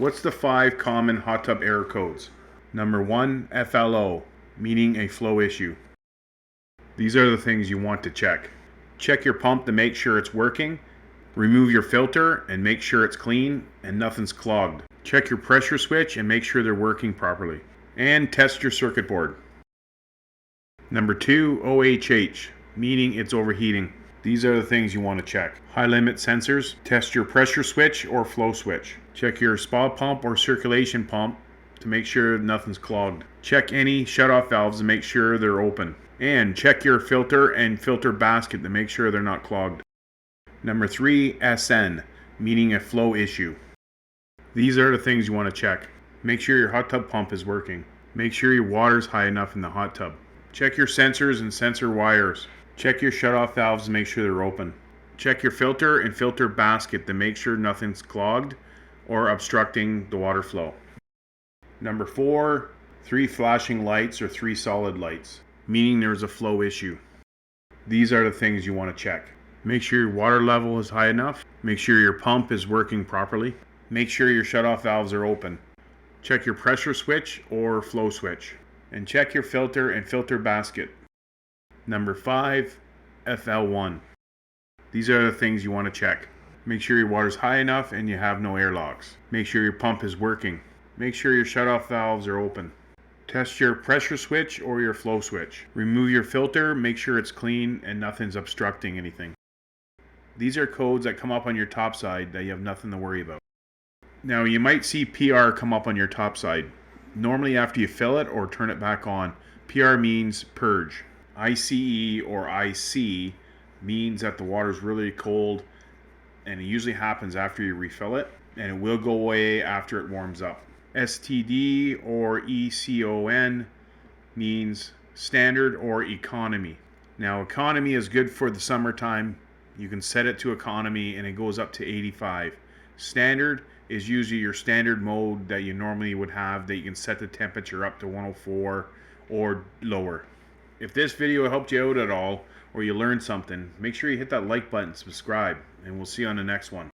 What's the 5 common hot tub error codes? Number 1, FLO, meaning a flow issue. These are the things you want to check. Check your pump to make sure it's working. Remove your filter and make sure it's clean and nothing's clogged. Check your pressure switch and make sure they're working properly. And test your circuit board. Number 2, OHH, meaning it's overheating. These are the things you want to check. High limit sensors. Test your pressure switch or flow switch. Check your spa pump or circulation pump to make sure nothing's clogged. Check any shutoff valves to make sure they're open. And check your filter and filter basket to make sure they're not clogged. Number 3, SN, meaning a flow issue. These are the things you want to check. Make sure your hot tub pump is working. Make sure your water's high enough in the hot tub. Check your sensors and sensor wires. Check your shutoff valves to make sure they're open. Check your filter and filter basket to make sure nothing's clogged or obstructing the water flow. Number 4, 3 flashing lights or 3 solid lights, meaning there's a flow issue. These are the things you want to check. Make sure your water level is high enough. Make sure your pump is working properly. Make sure your shutoff valves are open. Check your pressure switch or flow switch. And check your filter and filter basket. Number 5, FL1. These are the things you want to check. Make sure your water's high enough and you have no airlocks. Make sure your pump is working. Make sure your shutoff valves are open. Test your pressure switch or your flow switch. Remove your filter, make sure it's clean and nothing's obstructing anything. These are codes that come up on your Topside that you have nothing to worry about. Now you might see PR come up on your Topside. Normally after you fill it or turn it back on. PR means purge. ICE or IC means that the water is really cold, and it usually happens after you refill it, and it will go away after it warms up. STD or ECON means standard or economy. Now economy is good for the summertime. You can set it to economy and it goes up to 85. Standard is usually your standard mode that you normally would have, that you can set the temperature up to 104 or lower. If this video helped you out at all, or you learned something, make sure you hit that like button, subscribe, and we'll see you on the next one.